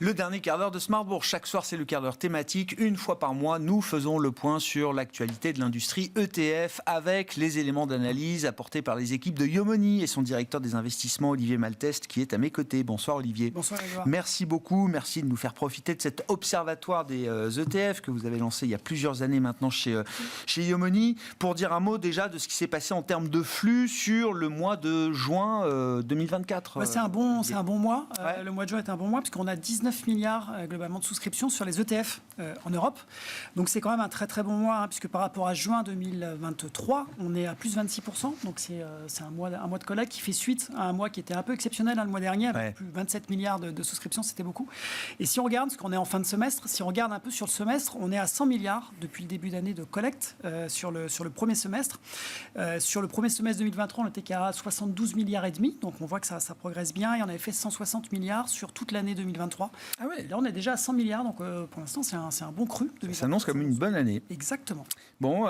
Le dernier quart d'heure de Smart Bourse. Chaque soir, c'est le quart d'heure thématique. Une fois par mois, nous faisons le point sur l'actualité de l'industrie ETF avec les éléments d'analyse apportés par les équipes de Yomoni et son directeur des investissements, Olivier Malteste, qui est à mes côtés. Bonsoir Olivier. Bonsoir Edouard. Merci beaucoup. Merci de nous faire profiter de cet observatoire des ETF que vous avez lancé il y a plusieurs années maintenant chez Yomoni. Pour dire un mot déjà de ce qui s'est passé en termes de flux sur le mois de juin 2024. C'est un bon mois. Ouais. Le mois de juin est un bon mois puisqu'on a 19 milliards globalement de souscriptions sur les ETF en Europe. Donc c'est quand même un très très bon mois puisque par rapport à juin 2023, on est à plus 26%. Donc c'est un mois de collecte qui fait suite à un mois qui était un peu exceptionnel le mois dernier avec plus de 27 milliards de souscriptions, c'était beaucoup. Et si on regarde, parce qu'on est en fin de semestre, si on regarde un peu sur le semestre, on est à 100 milliards depuis le début d'année de collecte sur le premier semestre. Sur le premier semestre 2023, on était qu'à 72 milliards et demi. Donc on voit que ça progresse bien et on avait fait 160 milliards sur toute l'année 2023. Ah ouais. Et là, on est déjà à 100 milliards, donc pour l'instant, c'est un bon cru. Ça s'annonce comme une bonne année. Exactement. Bon,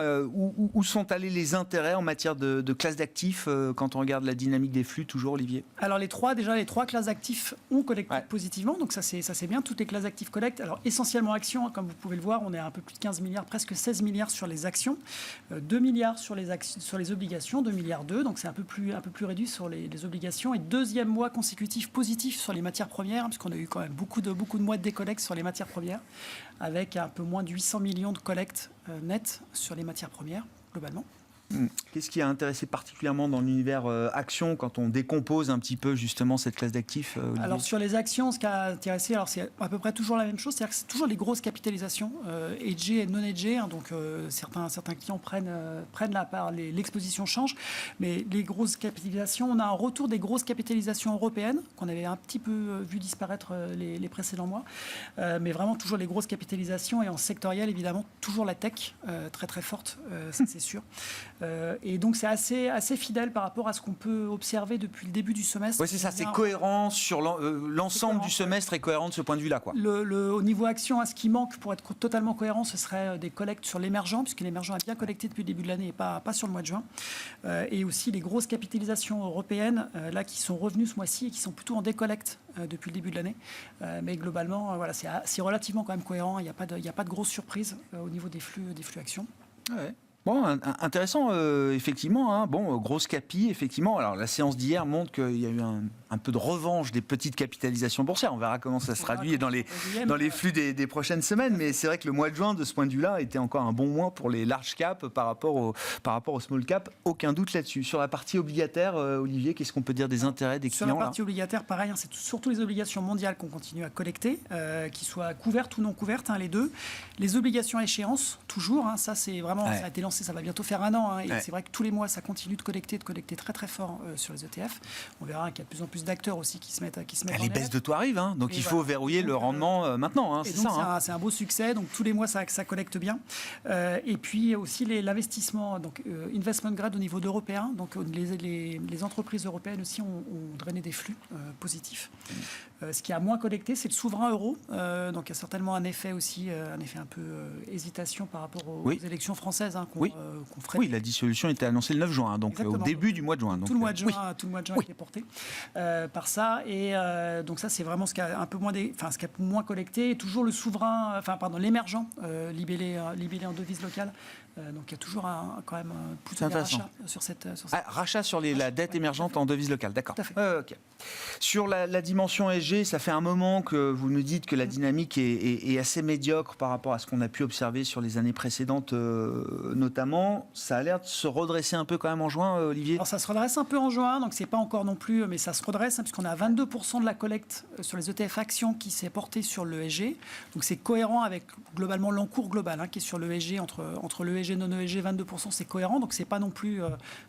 où sont allés les intérêts en matière de classes d'actifs quand on regarde la dynamique des flux, toujours, Olivier? Alors, les trois classes d'actifs ont collecté positivement, donc ça c'est bien. Toutes les classes d'actifs collectent. Alors, essentiellement actions, comme vous pouvez le voir, on est à un peu plus de 15 milliards, presque 16 milliards sur les actions, 2 milliards sur les obligations, 2 milliards 2, donc c'est un peu plus réduit sur les obligations. Et deuxième mois consécutif positif sur les matières premières, puisqu'on a eu quand même beaucoup de mois de décollecte sur les matières premières, avec un peu moins de 800 millions de collectes nettes sur les matières premières, globalement. Qu'est-ce qui a intéressé particulièrement dans l'univers actions quand on décompose un petit peu justement cette classe d'actifs, Olivier? Alors sur les actions, ce qui a intéressé, c'est à peu près toujours la même chose, c'est-à-dire que c'est toujours les grosses capitalisations, hedgées et non hedgées, donc certains clients prennent la part, l'exposition change, mais les grosses capitalisations, on a un retour des grosses capitalisations européennes qu'on avait un petit peu vu disparaître les précédents mois, mais vraiment toujours les grosses capitalisations et en sectoriel évidemment toujours la tech très très forte, ça c'est sûr. Et donc c'est assez fidèle par rapport à ce qu'on peut observer depuis le début du semestre. Oui, c'est ça, c'est cohérent sur l'ensemble du semestre est cohérent de ce point de vue-là, quoi. Au niveau action, ce qui manque pour être totalement cohérent, ce serait des collectes sur l'émergent, puisque l'émergent a bien collecté depuis le début de l'année et pas sur le mois de juin. Et aussi les grosses capitalisations européennes, là, qui sont revenues ce mois-ci et qui sont plutôt en décollecte depuis le début de l'année. Mais globalement, voilà, c'est relativement quand même cohérent. Il n'y a pas de grosses surprises au niveau des flux actions. Ouais. Bon, intéressant, effectivement. Bon, grosse capi, effectivement. Alors, la séance d'hier montre qu'il y a eu un peu de revanche des petites capitalisations boursières. On verra comment ça se traduit dans les flux des prochaines semaines. Mais c'est vrai que le mois de juin, de ce point de vue-là, était encore un bon mois pour les large caps par rapport au small cap. Aucun doute là-dessus. Sur la partie obligataire, Olivier, qu'est-ce qu'on peut dire des intérêts des clients? Sur la partie obligataire, pareil, c'est surtout les obligations mondiales qu'on continue à collecter, qui soient couvertes ou non couvertes, les deux. Les obligations à échéance, toujours. Ça, c'est vraiment, ça a été lancé. Ça va bientôt faire un an, et c'est vrai que tous les mois ça continue de collecter très très fort sur les ETF. On verra qu'il y a de plus en plus d'acteurs aussi qui se mettent les baisses de taux arrivent, donc il faut verrouiller le rendement maintenant. C'est ça. C'est un beau succès, donc tous les mois ça collecte bien. Et puis aussi l'investissement, donc investment grade au niveau européen, donc les entreprises européennes aussi ont drainé des flux positifs. Ce qui a moins collecté, c'est le souverain euro, donc il y a certainement un effet aussi, un peu hésitation par rapport aux élections françaises qu'on ferait. Oui, la dissolution était annoncée le 9 juin, donc au début du mois de juin. Donc, tout le mois de juin a été porté par ça, et donc ça c'est vraiment ce qui a un peu moins, ce qui a moins collecté. Et toujours le souverain, l'émergent libellé en devise locale. Donc il y a toujours quand même plutôt des rachats sur cette rachat sur la dette émergente en devise locale, d'accord. Tout à fait. Okay. Sur la dimension ESG, ça fait un moment que vous nous dites que la dynamique est assez médiocre par rapport à ce qu'on a pu observer sur les années précédentes, notamment. Ça a l'air de se redresser un peu quand même en juin, Olivier? Alors ça se redresse un peu en juin, donc c'est pas encore non plus, mais ça se redresse, puisqu'on a 22% de la collecte sur les ETF actions qui s'est portée sur le ESG. Donc c'est cohérent avec globalement l'encours global qui est sur le ESG, entre le ESG non ESG, 22%, c'est cohérent, donc c'est pas non plus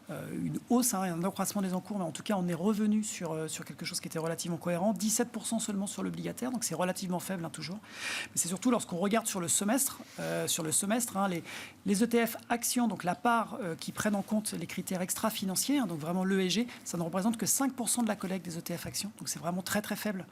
une hausse, un accroissement des encours, mais en tout cas on est revenu sur quelque chose qui était relativement cohérent. 17% seulement sur l'obligataire, donc c'est relativement faible toujours. Mais c'est surtout lorsqu'on regarde sur le semestre, les ETF actions, donc la part qui prennent en compte les critères extra-financiers, donc vraiment l'ESG, ça ne représente que 5% de la collecte des ETF actions, donc c'est vraiment très très faible.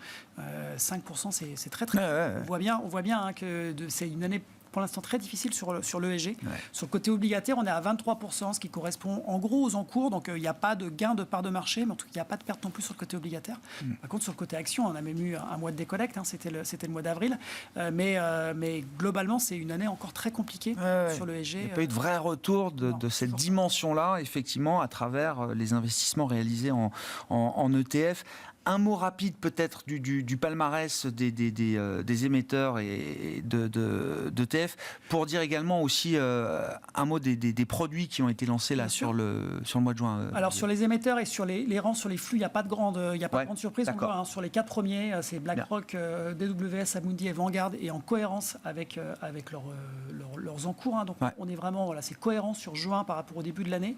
5%, c'est très très faible. On voit bien que c'est une année pour l'instant très difficile sur l'ESG. Sur le côté obligataire, on est à 23%, ce qui correspond en gros aux encours. Donc, il n'y a pas de gain de part de marché, mais en tout cas, il n'y a pas de perte non plus sur le côté obligataire. Par contre, sur le côté action, on a même eu un mois de décollecte. C'était le mois d'avril. Mais globalement, c'est une année encore très compliquée sur l'ESG. Il n'y a pas eu de vrai retour de cette dimension-là, effectivement, à travers les investissements réalisés en ETF. Un mot rapide peut-être du palmarès des émetteurs et d'ETF, pour dire également aussi un mot des produits qui ont été lancés là sur le mois de juin. Alors sur les émetteurs et sur les rangs, sur les flux, il n'y a pas de grande surprise. Sur les 4 premiers, c'est BlackRock, DWS, Amundi et Vanguard, et en cohérence avec leurs encours. Donc on est vraiment, c'est cohérent sur juin par rapport au début de l'année.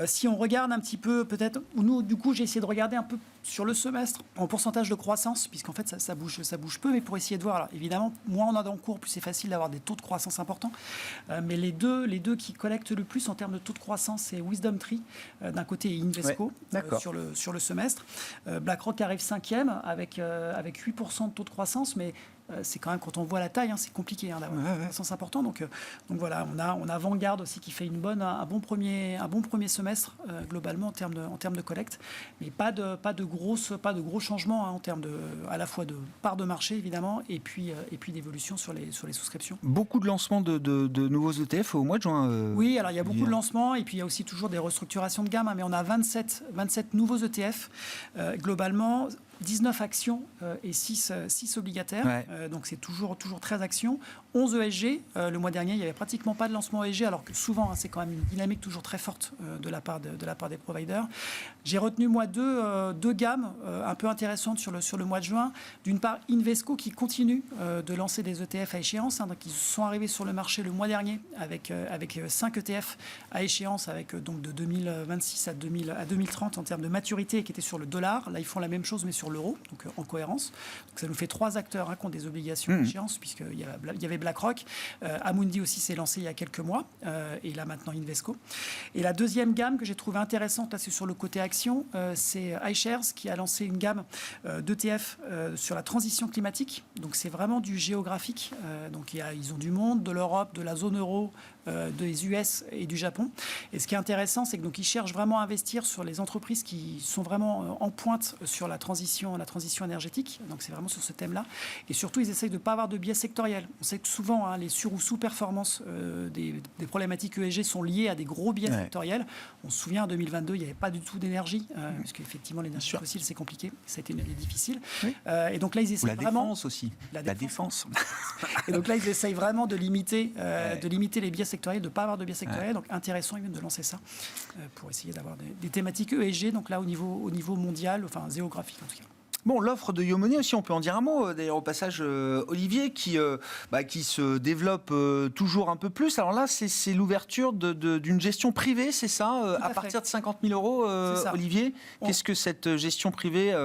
Si on regarde un petit peu, peut-être, nous, du coup, j'ai essayé de regarder un peu sur le semestre en pourcentage de croissance, puisqu'en fait ça bouge peu, mais pour essayer de voir, alors évidemment, moins on a d'encours, plus c'est facile d'avoir des taux de croissance importants, mais les deux qui collectent le plus en termes de taux de croissance, c'est WisdomTree d'un côté et Invesco sur le semestre. BlackRock arrive 5e avec 8% de taux de croissance, mais c'est quand même, quand on voit la taille, c'est compliqué d'avoir une croissance importante. Donc voilà, on a Vanguard aussi qui fait un bon premier semestre globalement en termes de collecte, mais pas de gros changements en termes à la fois de part de marché évidemment et puis d'évolution sur les souscriptions. Beaucoup de lancements de nouveaux ETF au mois de juin. Oui, alors il y a beaucoup de lancements et puis il y a aussi toujours des restructurations de gamme, mais on a 27 nouveaux ETF globalement. 19 actions et 6 obligataires. Donc c'est toujours 13 actions. 11 ESG. Le mois dernier, il n'y avait pratiquement pas de lancement ESG, alors que souvent, c'est quand même une dynamique toujours très forte de la part des providers. J'ai retenu, moi, deux gammes un peu intéressantes sur le mois de juin. D'une part, Invesco qui continue de lancer des ETF à échéance. Donc ils sont arrivés sur le marché le mois dernier avec 5 ETF à échéance, avec donc de 2026 à 2030 en termes de maturité, qui étaient sur le dollar. Là, ils font la même chose, mais sur l'euro, donc en cohérence. Donc ça nous fait 3 acteurs qui ont des obligations d'échéance, puisqu'il y avait BlackRock. Amundi aussi s'est lancé il y a quelques mois, et là maintenant Invesco. Et la deuxième gamme que j'ai trouvée intéressante, là c'est sur le côté action, c'est iShares qui a lancé une gamme d'ETF sur la transition climatique. Donc c'est vraiment du géographique. Donc ils ont du monde, de l'Europe, de la zone euro, des US et du Japon. Et ce qui est intéressant, c'est que donc ils cherchent vraiment à investir sur les entreprises qui sont vraiment en pointe sur la transition énergétique. Donc c'est vraiment sur ce thème-là. Et surtout, ils essayent de ne pas avoir de biais sectoriel. On sait que souvent, les sur- ou sous-performances des problématiques ESG sont liées à des gros biais sectoriels. On se souvient, en 2022, il n'y avait pas du tout d'énergie, parce qu'effectivement, l'énergie fossile, c'est compliqué. Ça a été une année difficile. Et donc là, ils essayent vraiment... La défense aussi. La défense. Et donc là, ils essayent vraiment de limiter les biais sectoriels, de ne pas avoir de biais sectoriels. Donc intéressant, ils viennent de lancer ça pour essayer d'avoir des thématiques ESG, donc là, au niveau mondial, enfin géographique en tout cas. Bon, l'offre de YoMoney aussi, on peut en dire un mot. D'ailleurs, au passage, Olivier, qui se développe toujours un peu plus. Alors là, c'est l'ouverture d'une gestion privée, c'est ça, à partir de 50 000 euros, Olivier. Qu'est-ce que cette gestion privée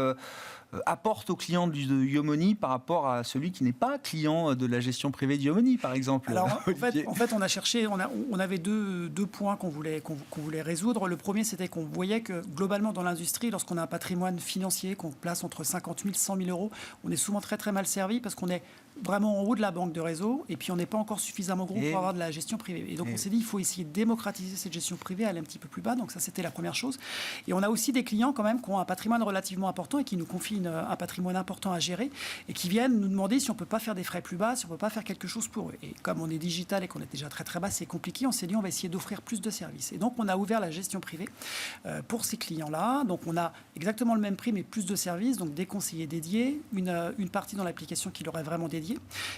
apporte aux clients de YoMoney par rapport à celui qui n'est pas client de la gestion privée de YoMoney, par exemple? Alors, en fait, on a cherché, on avait deux points qu'on voulait résoudre. Le premier, c'était qu'on voyait que globalement dans l'industrie, lorsqu'on a un patrimoine financier qu'on place entre 50 000 et 100 000 euros, on est souvent très très mal servi parce qu'on est vraiment en haut de la banque de réseau et puis on n'est pas encore suffisamment gros pour avoir de la gestion privée. Et donc on s'est dit, il faut essayer de démocratiser cette gestion privée, aller un petit peu plus bas. Donc ça, c'était la première chose. Et on a aussi des clients quand même qui ont un patrimoine relativement important et qui nous confient un patrimoine important à gérer et qui viennent nous demander si on ne peut pas faire des frais plus bas, si on ne peut pas faire quelque chose pour eux. Et comme on est digital et qu'on est déjà très très bas, c'est compliqué. On s'est dit, on va essayer d'offrir plus de services. Et donc on a ouvert la gestion privée pour ces clients-là. Donc on a exactement le même prix mais plus de services, donc des conseillers dédiés, une partie dans l'application qui leur est vraiment dédiée.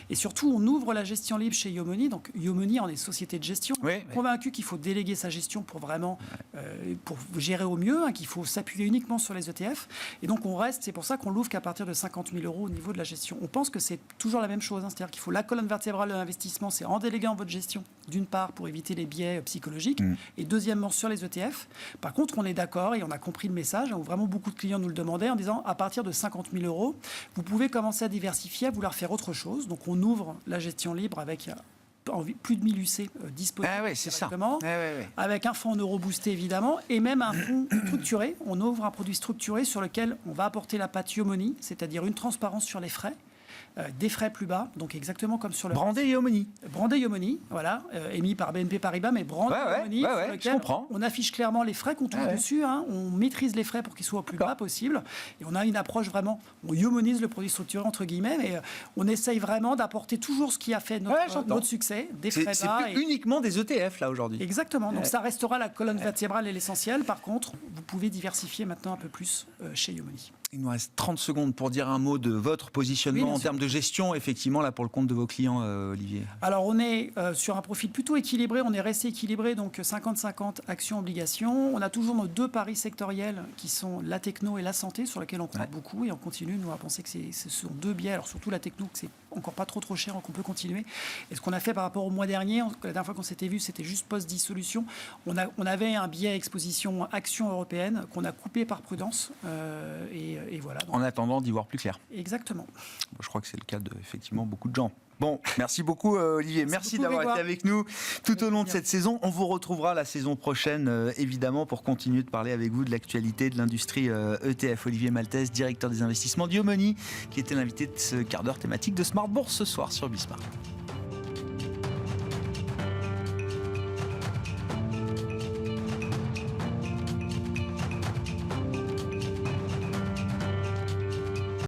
Et surtout, on ouvre la gestion libre chez YoMoney. Donc YoMoney, on est société de gestion. Convaincu qu'il faut déléguer sa gestion pour vraiment pour gérer au mieux, qu'il faut s'appuyer uniquement sur les ETF. Et donc on reste, c'est pour ça qu'on l'ouvre qu'à partir de 50 000 euros au niveau de la gestion. On pense que c'est toujours la même chose, c'est-à-dire qu'il faut la colonne vertébrale de l'investissement, c'est en déléguant votre gestion, d'une part pour éviter les biais psychologiques, et deuxièmement sur les ETF. Par contre, on est d'accord et on a compris le message, où vraiment beaucoup de clients nous le demandaient en disant à partir de 50 000 euros, vous pouvez commencer à diversifier, à vouloir faire autre chose. Donc on ouvre la gestion libre avec plus de 1000 UC disponibles directement, avec un fonds en euros boosté évidemment, et même un fonds structuré. On ouvre un produit structuré sur lequel on va apporter la patte YoMoney, c'est-à-dire une transparence sur les frais, des frais plus bas, donc exactement comme sur le Brandé Yomoni. Brandé Yomoni, voilà, émis par BNP Paribas, mais brandé Yomoni, sur lequel on affiche clairement les frais qu'on trouve dessus, hein, on maîtrise les frais pour qu'ils soient au plus bas possible, et on a une approche vraiment, on yomonise le produit structuré entre guillemets, mais on essaye vraiment d'apporter toujours ce qui a fait notre succès, des frais bas. C'est plus uniquement des ETF là aujourd'hui. Exactement, donc ça restera la colonne vertébrale et l'essentiel. Par contre, vous pouvez diversifier maintenant un peu plus chez Yomoni. Il nous reste 30 secondes pour dire un mot de votre positionnement en termes de gestion, effectivement, là, pour le compte de vos clients, Olivier. Alors, on est sur un profil plutôt équilibré. On est resté équilibré, donc 50-50 actions-obligations. On a toujours nos 2 paris sectoriels qui sont la techno et la santé, sur lesquels on compte beaucoup. Et on continue, nous, à penser que ce sont 2 biais. Alors, surtout la techno, que c'est encore pas trop cher, donc on peut continuer. Et ce qu'on a fait par rapport au mois dernier, la dernière fois qu'on s'était vu, c'était juste post-dissolution. On avait un biais exposition action européenne qu'on a coupé par prudence. Et voilà. Donc, en attendant d'y voir plus clair. Exactement. Je crois que c'est le cas de, effectivement, beaucoup de gens. Bon, merci beaucoup Olivier, merci d'avoir été avec nous tout au long de cette saison. On vous retrouvera la saison prochaine, évidemment, pour continuer de parler avec vous de l'actualité de l'industrie ETF. Olivier Maltès, directeur des investissements d'Yomoni, qui était l'invité de ce quart d'heure thématique de Smart Bourse ce soir sur Bismart.